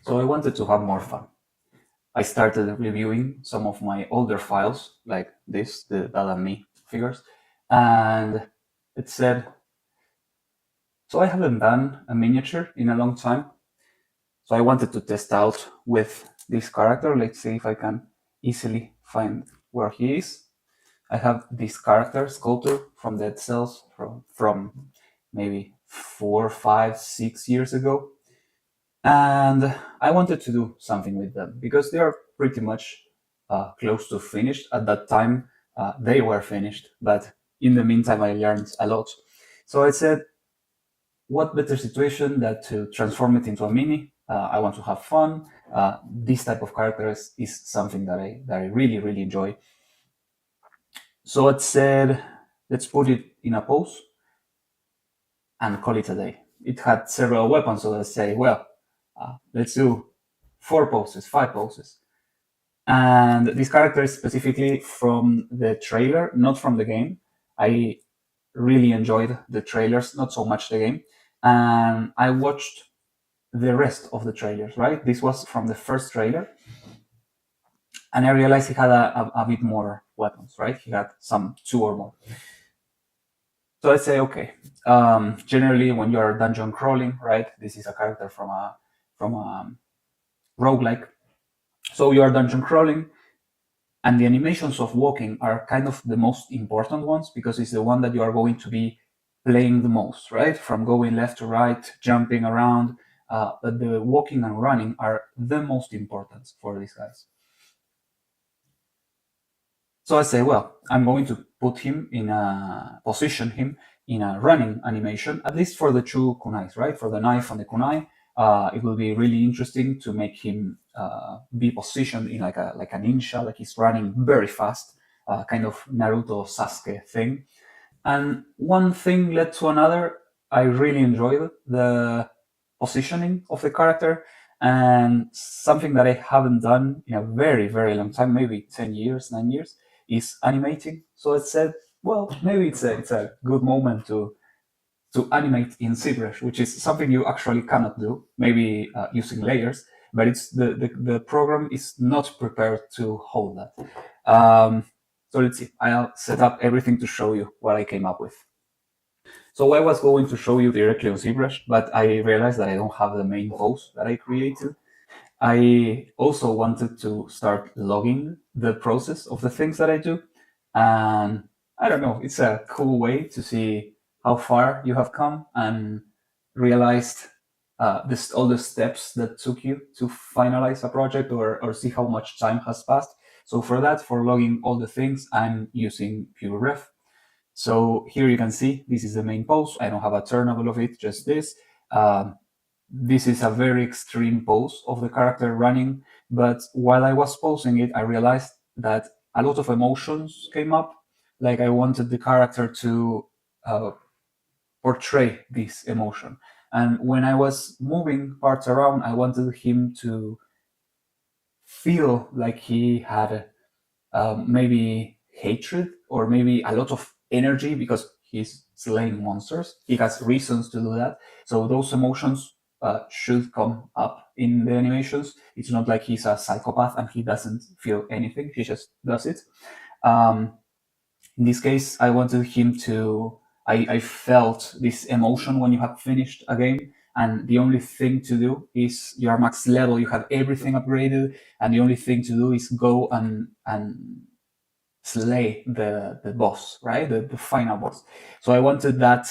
So I wanted to have more fun. I started reviewing some of my older files, like this, the Dad and Me figures, and it said, so I haven't done a miniature in a long time, so I wanted to test out with this character. Let's see if I can easily find where he is. I have this character, Sculptor, from Dead Cells, from maybe 4, 5, 6 years ago. And I wanted to do something with them because they are pretty much close to finished. At that time, they were finished, but in the meantime, I learned a lot. So I said, what better situation than to transform it into a mini? I want to have fun. This type of characters is something that I really, really enjoy. So I said, let's put it in a pose and call it a day. It had several weapons, so I say, well, let's do 4 poses, 5 poses. And this character is specifically from the trailer, not from the game. I really enjoyed the trailers, not so much the game. And I watched the rest of the trailers, right? This was from the first trailer. And I realized he had a bit more weapons, right? He had some 2 or more. So I say, okay. Generally, when you are dungeon crawling, right? This is a character from a roguelike. So you are dungeon crawling, and the animations of walking are kind of the most important ones because it's the one that you are going to be playing the most, right? From going left to right, jumping around. But the walking and running are the most important for these guys. So I say, well, I'm going to put him position him in a running animation, at least for the 2 kunais, right? For the knife and the kunai, it will be really interesting to make him be positioned in like a ninja, like he's running very fast, kind of Naruto Sasuke thing. And one thing led to another. I really enjoyed the positioning of the character, and something that I haven't done in a very, very long time, maybe 10 years, 9 years, is animating. So I said, well, maybe it's a good moment to animate in Zbrush, which is something you actually cannot do, maybe using layers, but it's the program is not prepared to hold that. So let's see, I'll set up everything to show you what I came up with. So I was going to show you directly on Zbrush, but I realized that I don't have the main pose that I created. I also wanted to start logging the process of the things that I do. And I don't know, it's a cool way to see how far you have come and realized all the steps that took you to finalize a project or see how much time has passed. So for that, for logging all the things, I'm using PureRef. So here you can see, this is the main pose. I don't have a turnable of it, just this. This is a very extreme pose of the character running, but while I was posing it, I realized that a lot of emotions came up. Like I wanted the character to portray this emotion. And when I was moving parts around, I wanted him to feel like he had maybe hatred or maybe a lot of energy because he's slaying monsters. He has reasons to do that. So those emotions should come up in the animations. It's not like he's a psychopath and he doesn't feel anything. He just does it. In this case, I wanted him to. I felt this emotion when you have finished a game, and the only thing to do is you are max level, you have everything upgraded, and the only thing to do is go and slay the boss, right? The final boss. So I wanted that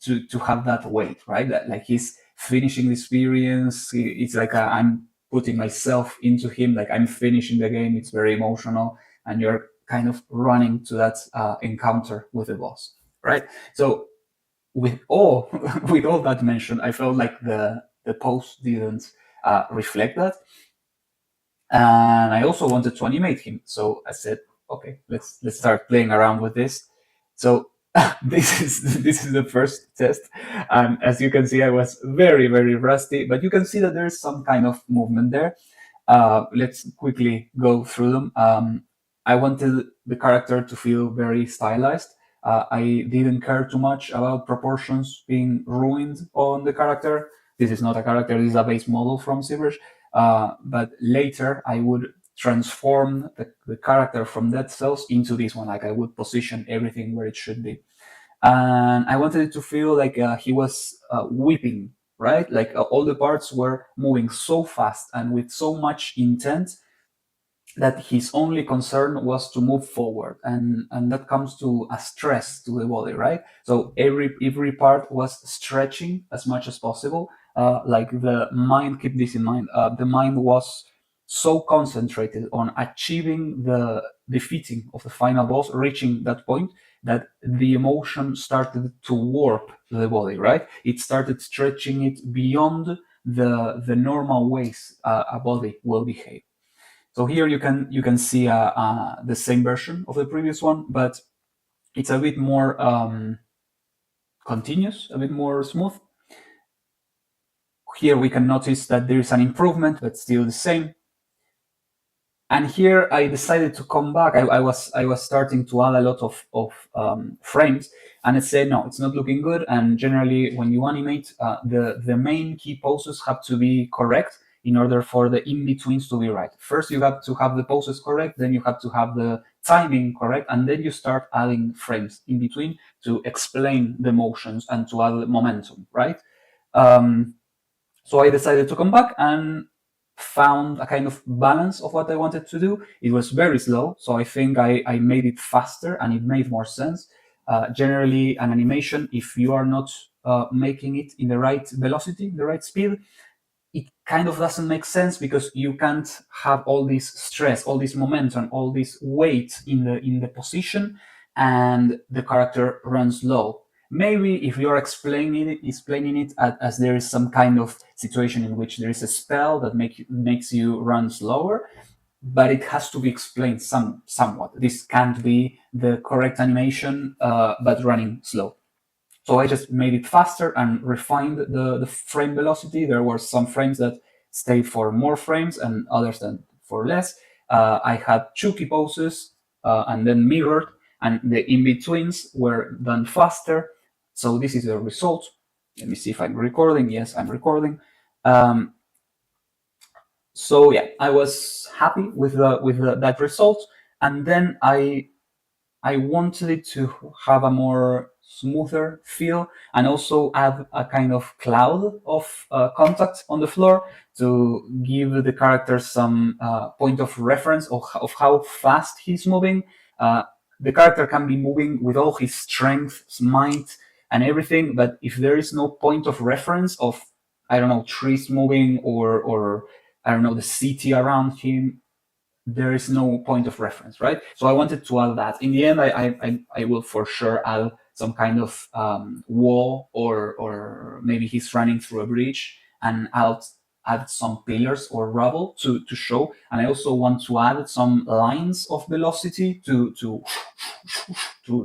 to have that weight, right? That like he's finishing the experience. It's like I'm putting myself into him, like I'm finishing the game. It's very emotional, and you're kind of running to that encounter with the boss, right? So with all with all that mentioned, I felt like the post didn't reflect that, and I also wanted to animate him. So I said, okay, let's start playing around with this. So this is the first test, and as you can see, I was very, very rusty, but you can see that there's some kind of movement there. Let's quickly go through them. I wanted the character to feel very stylized. I didn't care too much about proportions being ruined on the character. This is not a character, this is a base model from Zbrush. But later I would transform the character from that cells into this one. Like I would position everything where it should be. And I wanted it to feel like he was whipping, right? Like all the parts were moving so fast and with so much intent that his only concern was to move forward, and that comes to a stress to the body, right? So every part was stretching as much as possible. Like the mind, keep this in mind, the mind was so concentrated on achieving the defeating of the final boss, reaching that point, that the emotion started to warp the body, right? It started stretching it beyond the normal ways a body will behave. So here you can see the same version of the previous one, but it's a bit more continuous, a bit more smooth. Here we can notice that there is an improvement, but still the same. And here I decided to come back. I was starting to add a lot of frames, and I said no, it's not looking good. And generally, when you animate, the main key poses have to be correct in order for the in-betweens to be right. First, you have to have the poses correct, then you have to have the timing correct, and then you start adding frames in between to explain the motions and to add momentum, right? So I decided to come back and found a kind of balance of what I wanted to do. It was very slow, so I think I made it faster and it made more sense. Generally, an animation, if you are not making it in the right velocity, the right speed, it kind of doesn't make sense because you can't have all this stress, all this momentum, all this weight in the position, and the character runs low. Maybe if you're explaining it as there is some kind of situation in which there is a spell that makes you run slower, but it has to be explained somewhat. This can't be the correct animation, but running slow. So I just made it faster and refined the frame velocity. There were some frames that stayed for more frames and others than for less. I had two key poses and then mirrored, and the in-betweens were done faster. So this is the result. Let me see if I'm recording. Yes, I'm recording. So yeah, I was happy with that result, and then I wanted it to have a more smoother feel and also add a kind of cloud of contact on the floor to give the character some point of reference of how fast he's moving. The character can be moving with all his strength, his might, and everything, but if there is no point of reference of, I don't know, trees moving or I don't know, the city around him, there is no point of reference, right? So I wanted to add that. In the end, I will for sure add some kind of wall, or maybe he's running through a bridge, and add some pillars or rubble to show. And I also want to add some lines of velocity to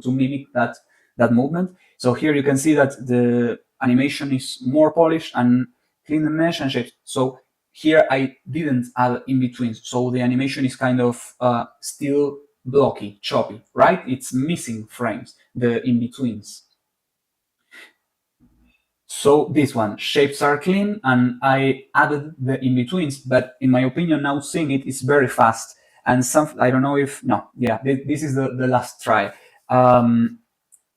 mimic that movement. So here you can see that the animation is more polished and clean the mesh and shapes. So here I didn't add in betweens, so the animation is kind of still blocky, choppy, right? It's missing frames, the in betweens. So this one, shapes are clean, and I added the in betweens, but in my opinion, now seeing it is very fast. And I don't know if, no, yeah, this is the last try.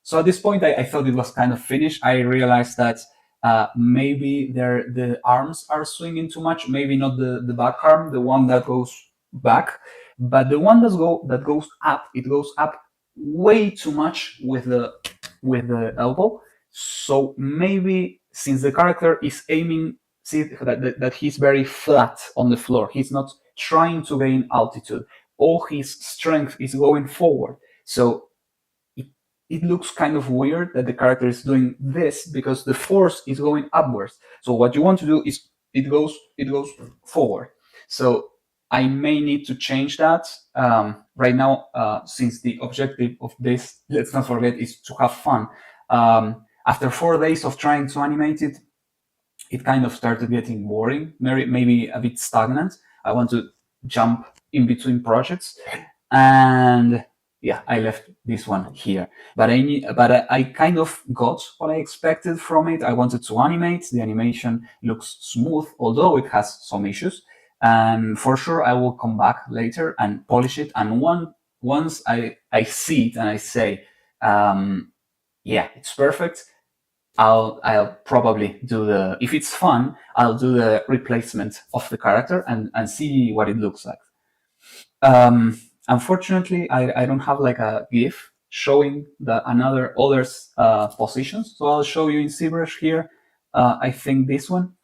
So at this point, I thought it was kind of finished. I realized that maybe the arms are swinging too much. Maybe not the back arm, the one that goes back, but the one that goes up. It goes up way too much with the elbow. So maybe since the character is aiming, see that he's very flat on the floor. He's not trying to gain altitude. All his strength is going forward. So it looks kind of weird that the character is doing this because the force is going upwards. So what you want to do is it goes forward. So I may need to change that right now, since the objective of this, let's not forget, is to have fun. After 4 days of trying to animate it, it kind of started getting boring, maybe a bit stagnant. I want to jump in between projects, and yeah, I left this one here. But I kind of got what I expected from it. I wanted to animate. The animation looks smooth, although it has some issues. And for sure, I will come back later and polish it. And once I see it and I say, yeah, it's perfect, I'll probably do if it's fun, I'll do the replacement of the character and see what it looks like. Unfortunately, I don't have like a GIF showing the others positions, so I'll show you in Zbrush here. I think this one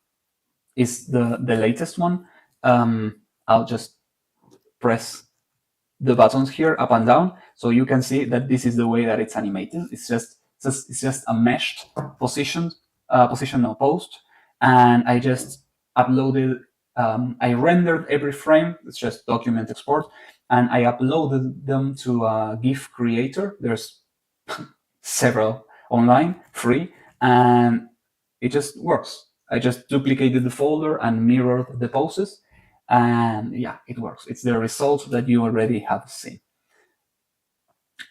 is the latest one. I'll just press the buttons here up and down, so you can see that this is the way that it's animated. It's just a meshed positional post, and I just uploaded. I rendered every frame. It's just document export, and I uploaded them to a GIF creator. There's several online, free, and it just works. I just duplicated the folder and mirrored the poses, and yeah, it works. It's the result that you already have seen.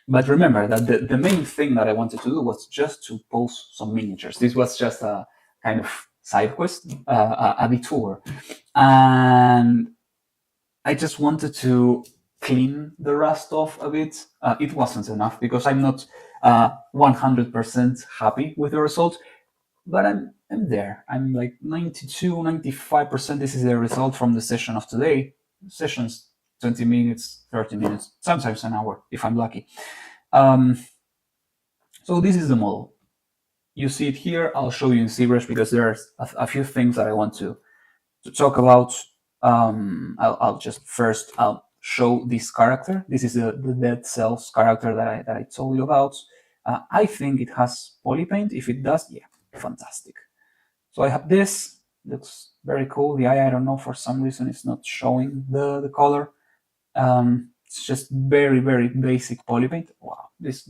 But remember that the main thing that I wanted to do was just to post some miniatures. This was just a kind of side quest, a detour. And I just wanted to clean the rust off a bit. It wasn't enough because I'm not 100% happy with the result, but I'm there. I'm like 92, 95%. This is the result from the session of today. Sessions 20 minutes, 30 minutes, sometimes an hour if I'm lucky. So this is the model. You see it here. I'll show you in Zbrush because there's a few things that I want to talk about. I'll just first show this character. This is the Dead Cells character that I told you about. I think it has polypaint. If it does, yeah, fantastic. So I have this. Looks very cool. The eye, I don't know, for some reason it's not showing the color. It's just very, very basic polypaint. Wow, this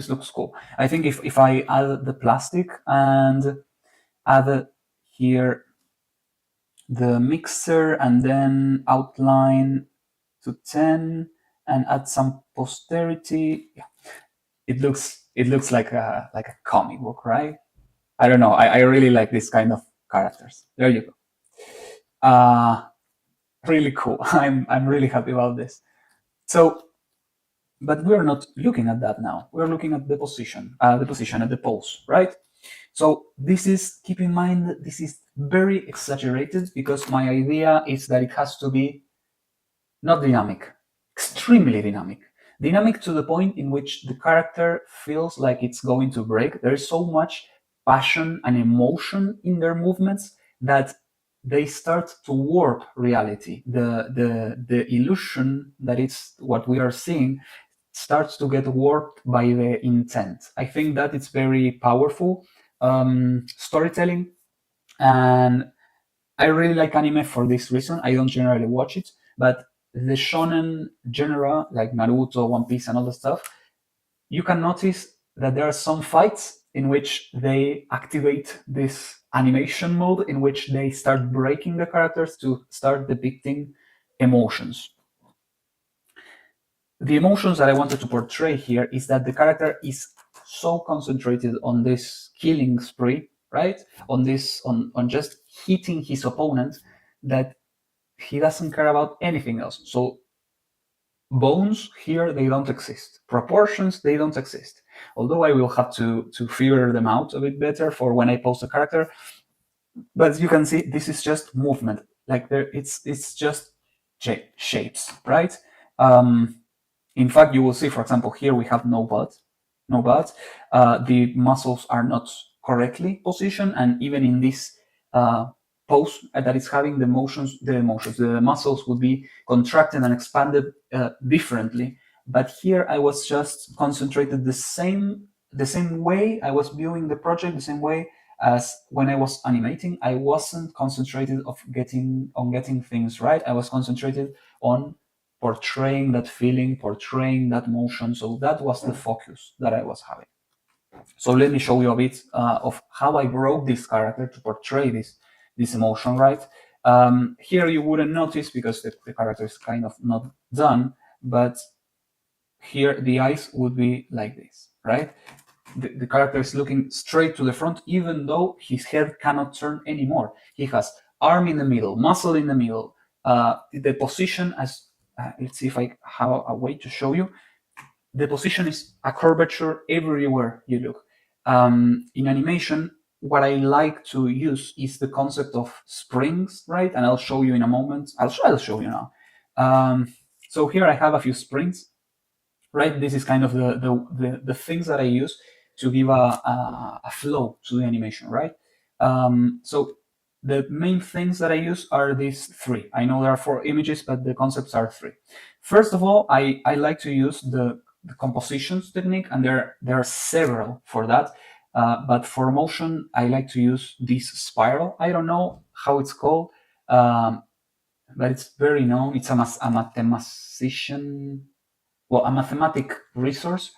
looks cool. I think if I add the plastic and add here the mixer and then outline to 10 and add some posterity, yeah, it looks like a comic book, right? I don't know. I really like this kind of characters. There you go. Really cool. I'm really happy about this. So, but we're not looking at that now. We're looking at the position at the pose, right? So this is, keep in mind, this is very exaggerated because my idea is that it has to be not dynamic, extremely dynamic. Dynamic to the point in which the character feels like it's going to break. There is so much passion and emotion in their movements that they start to warp reality. The illusion that it's what we are seeing starts to get warped by the intent. I think that it's very powerful storytelling, and I really like anime for this reason. I don't generally watch it, but the shonen genre, like Naruto, One Piece, and all the stuff, you can notice that there are some fights in which they activate this animation mode in which they start breaking the characters to start depicting emotions. The emotions that I wanted to portray here is that the character is so concentrated on this killing spree, right? On just hitting his opponent that he doesn't care about anything else. So bones here, they don't exist. Proportions, they don't exist. Although I will have to figure them out a bit better for when I post a character. But as you can see, this is just movement. Like it's just shapes, right? In fact, you will see, for example, here we have no butt. The muscles are not correctly positioned, and even in this pose that is having the muscles would be contracted and expanded differently. But here I was just concentrated the same way I was viewing the project, the same way as when I was animating. I wasn't concentrated on getting things right. I was concentrated on portraying that feeling, portraying that motion. So that was the focus that I was having. So let me show you a bit of how I broke this character to portray this emotion, right? Here you wouldn't notice because the character is kind of not done, but here the eyes would be like this, right? The character is looking straight to the front, even though his head cannot turn anymore. He has arm in the middle, muscle in the middle. The position, as let's see if I have a way to show you. The position is a curvature everywhere you look. In animation, what I like to use is the concept of springs, right? And I'll show you in a moment. I'll show you now. So here I have a few springs, right? This is kind of the things that I use to give a flow to the animation, right? So the main things that I use are these three. I know there are 4 images, but the concepts are 3. First of all, I like to use the compositions technique, and there are several for that. But for motion, I like to use this spiral. I don't know how it's called, but it's very known. It's a mathematician, well, a mathematic resource.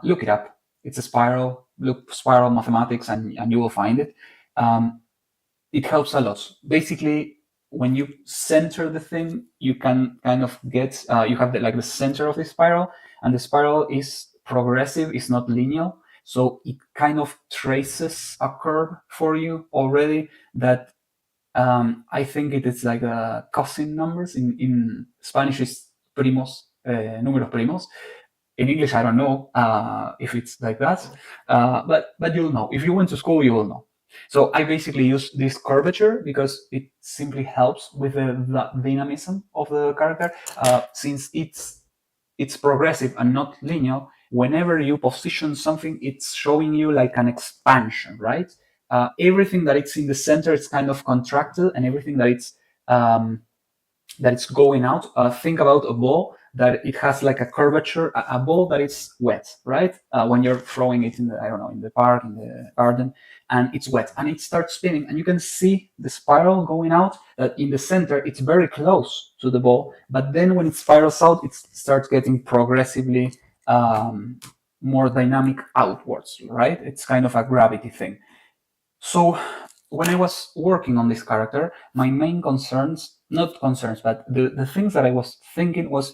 Look it up. It's a spiral. Look spiral mathematics, and you will find it. It helps a lot. Basically, when you center the thing, you can kind of get, you have the center of the spiral, and the spiral is progressive, it's not linear. So it kind of traces a curve for you already that I think it is like cousin numbers. In Spanish is primos, números primos. In English, I don't know if it's like that, but you'll know. If you went to school, you will know. So I basically use this curvature because it simply helps with the dynamism of the character. Since it's progressive and not linear, whenever you position something, it's showing you like an expansion, right? Everything that it's in the center, it's kind of contracted, and everything that it's going out. Think about a ball that it has like a curvature, a ball that is wet, right? When you're throwing it in the, I don't know, in the park, in the garden, and it's wet, and it starts spinning, and you can see the spiral going out. That in the center, it's very close to the ball, but then when it spirals out, it starts getting progressively more dynamic outwards, right? It's kind of a gravity thing. So when I was working on this character, my main concerns, not concerns, but the things that I was thinking was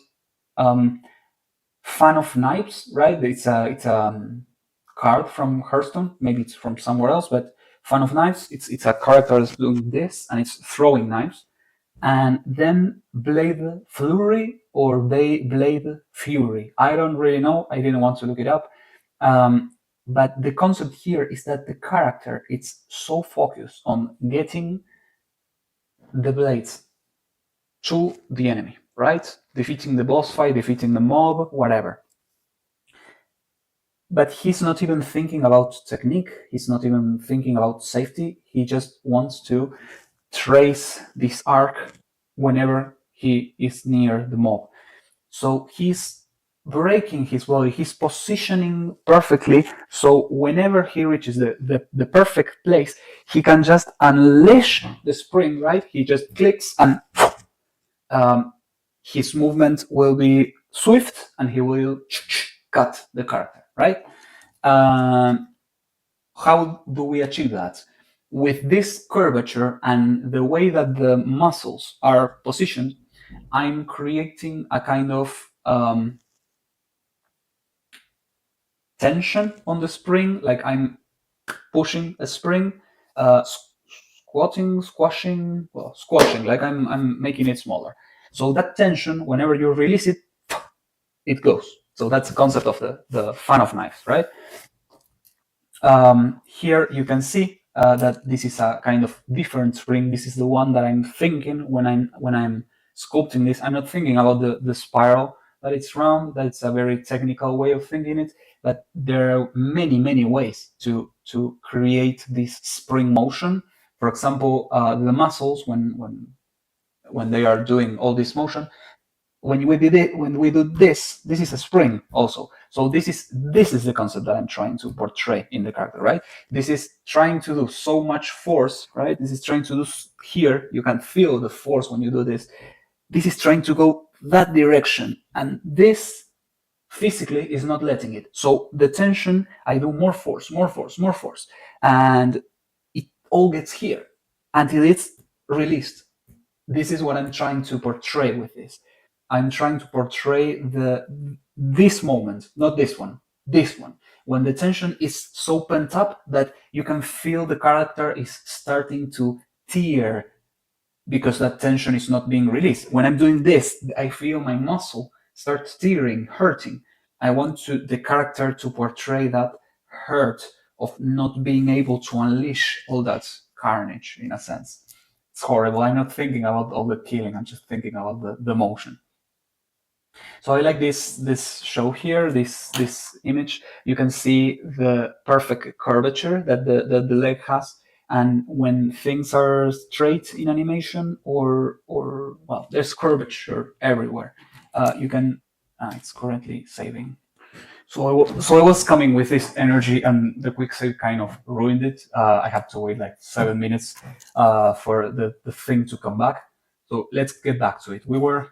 fan of knives, right? It's a card from Hearthstone, maybe it's from somewhere else, but fan of knives, it's a character that's doing this, and it's throwing knives. And then Blade Flurry or Blade Fury. I don't really know. I didn't want to look it up. But the concept here is that the character is so focused on getting the blades to the enemy, right? Defeating the boss fight, defeating the mob, whatever. But he's not even thinking about technique. He's not even thinking about safety. He just wants to trace this arc whenever he is near the mob. So he's breaking his body, he's positioning perfectly, so whenever he reaches the perfect place, he can just unleash the spring, right? He just clicks, and his movement will be swift, and he will cut the character, right? How do we achieve that? With this curvature and the way that the muscles are positioned, I'm creating a kind of tension on the spring, like I'm pushing a spring, squashing, like I'm making it smaller. So that tension, whenever you release it, it goes. So that's the concept of the fan of knives, right? Here you can see that this is a kind of different spring. This is the one that I'm thinking when I'm sculpting this. I'm not thinking about the spiral that it's round. That's a very technical way of thinking it. But there are many ways to create this spring motion. For example, the muscles when they are doing all this motion, when we do this is a spring also. So this is the concept that I'm trying to portray in the character, right? This is trying to do so much force, right? This is trying to do here. You can feel the force when you do this. This is trying to go that direction, and this physically is not letting it. So the tension, I do more force, and it all gets here until it's released. This is what I'm trying to portray with this. I'm trying to portray the this moment, not this one, this one, when the tension is so pent up that you can feel the character is starting to tear because that tension is not being released. When I'm doing this, I feel my muscle start tearing, hurting. I want the character to portray that hurt of not being able to unleash all that carnage, in a sense. It's horrible. I'm not thinking about all the killing. I'm just thinking about the motion. So I like this show here, this image. You can see the perfect curvature that the leg has, and when things are straight in animation, or well, there's curvature everywhere. You can. It's currently saving. So I was coming with this energy, and the quick save kind of ruined it. I had to wait like 7 minutes for the thing to come back. So let's get back to it. We were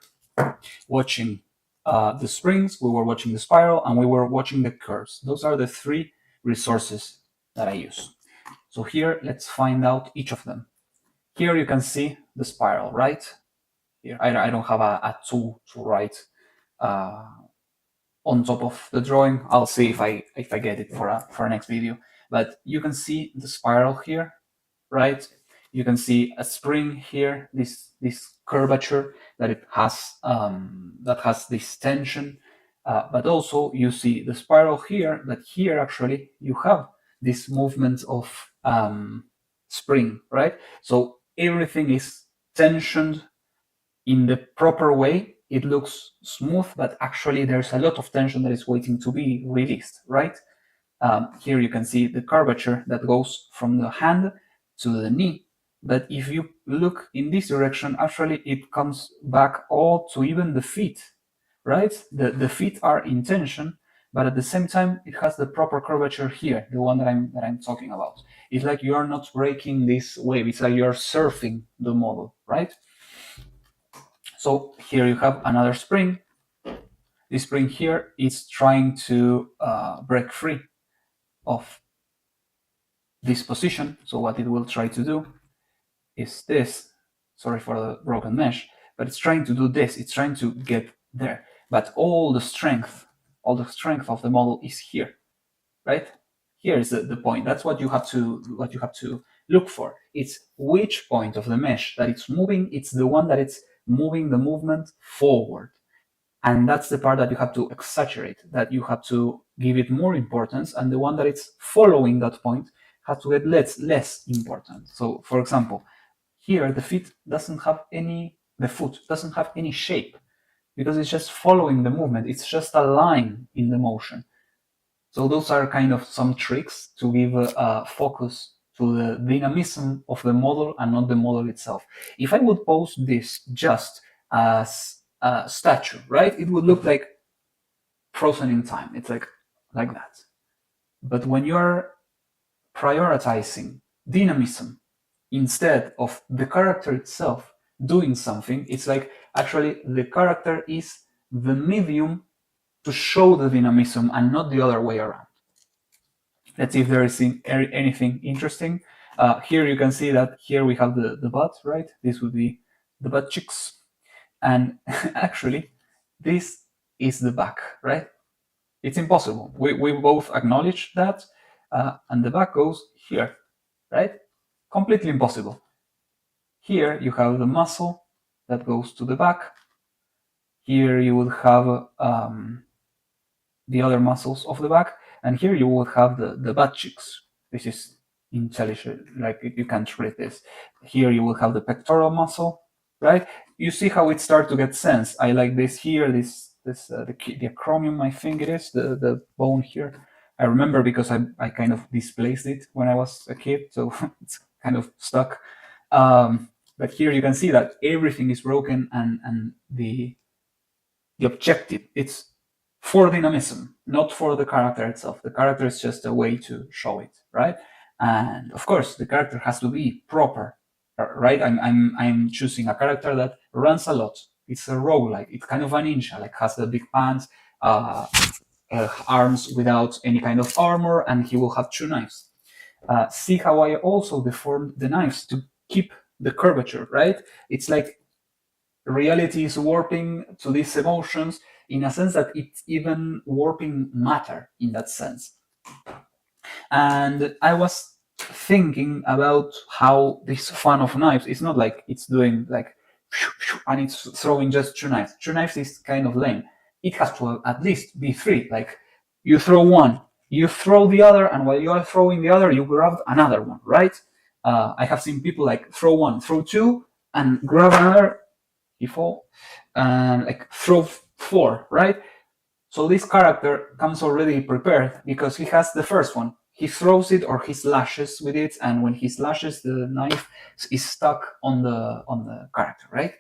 watching the springs, we were watching the spiral, and we were watching the curves. Those are the three resources that I use. So here, let's find out each of them. Here you can see the spiral, right? Here, I don't have a tool to write on top of the drawing. I'll see if I get it for a next video. But you can see the spiral here, right? You can see a spring here, this curvature that it has, that has this tension. But also you see the spiral here, that here actually you have this movement of spring, right? So everything is tensioned in the proper way. It looks smooth, but actually there's a lot of tension that is waiting to be released, right? Here you can see the curvature that goes from the hand to the knee. But if you look in this direction, actually it comes back all to even the feet, right? The feet are in tension, but at the same time, it has the proper curvature here, the one that I'm talking about. It's like you are not breaking this wave. It's like you're surfing the model, right? So here you have another spring. This spring here is trying to break free of this position. So what it will try to do is this. Sorry for the broken mesh, but it's trying to do this. It's trying to get there. But all the strength of the model is here, right? Here is the point. That's what you have to look for. It's which point of the mesh that it's moving. It's the one that it's moving the movement forward. And that's the part that you have to exaggerate, that you have to give it more importance, and the one that it's following that point has to get less important. So, for example, here the foot doesn't have any shape, because it's just following the movement. It's just a line in the motion. So those are kind of some tricks to give a focus to the dynamism of the model and not the model itself. If I would pose this just as a statue, right, it would look like frozen in time. It's like that. But when you're prioritizing dynamism instead of the character itself doing something, it's like actually the character is the medium to show the dynamism and not the other way around. Let's see if there is anything interesting. Here you can see that here we have the butt, right? This would be the butt cheeks. And actually, this is the back, right? It's impossible. We both acknowledge that. And the back goes here, right? Completely impossible. Here you have the muscle that goes to the back. Here you would have the other muscles of the back, and here you would have the butt cheeks. This is intelligent, like you can't read this. Here you will have the pectoral muscle, right? You see how it starts to get sense. I like this here, the acromion, I think it is, the bone here. I remember because I kind of displaced it when I was a kid, so it's kind of stuck. But here you can see that everything is broken, and the objective, it's for dynamism, not for the character itself. The character is just a way to show it, right? And of course, the character has to be proper, right? I'm choosing a character that runs a lot. It's a roguelike. It's kind of a ninja, like has the big pants, arms without any kind of armor, and he will have 2 knives. See how I also deformed the knives to keep the curvature, right? It's like reality is warping to these emotions. in a sense that it's even warping matter in that sense. And I was thinking about how this fan of knives is not like it's doing like and it's throwing just two knives. Two knives is kind of lame. It has to at least be three. Like you throw one, you throw the other, and while you are throwing the other, you grab another one, right? I have seen people like throw one, throw two, and grab another, he fall, and like throw four, right? So this character comes already prepared because he has the first one. He throws it or he slashes with it, and when he slashes, the knife is stuck on the character, right?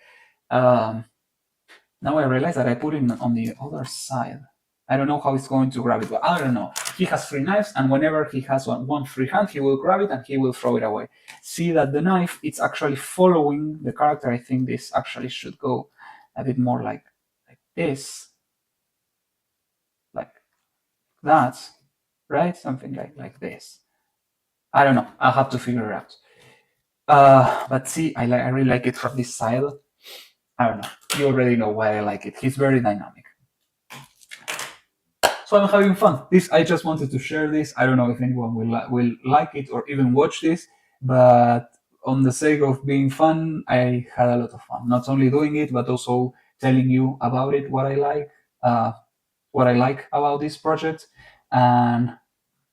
Now I realize that I put it on the other side. I don't know how it's going to grab it, but I don't know. He has three knives, and whenever he has one free hand, he will grab it and he will throw it away. See that the knife, it's actually following the character. I think this actually should go a bit more like this, like that, right? Something like this. I don't know. I'll have to figure it out. But see, I really like it from this side. I don't know. You already know why I like it. He's very dynamic. So I'm having fun. I just wanted to share this. I don't know if anyone will like it or even watch this, but on the sake of being fun, I had a lot of fun. Not only doing it, but also telling you about it, what I like about this project, and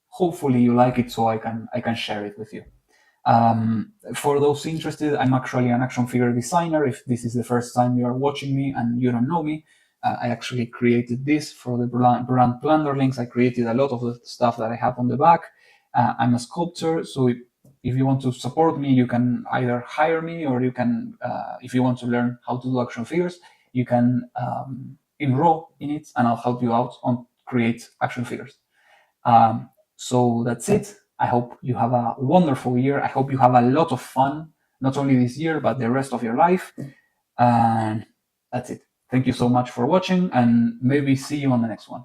hopefully you like it, so I can share it with you. For those interested, I'm actually an action figure designer. If this is the first time you are watching me and you don't know me, I actually created this for the brand Planner links. I created a lot of the stuff that I have on the back. I'm a sculptor, so if you want to support me, you can either hire me, or you can, if you want to learn how to do action figures, you can enroll in it, and I'll help you out on create action figures. So that's it. I hope you have a wonderful year. I hope you have a lot of fun, not only this year, but the rest of your life. And that's it. Thank you so much for watching, and maybe see you on the next one.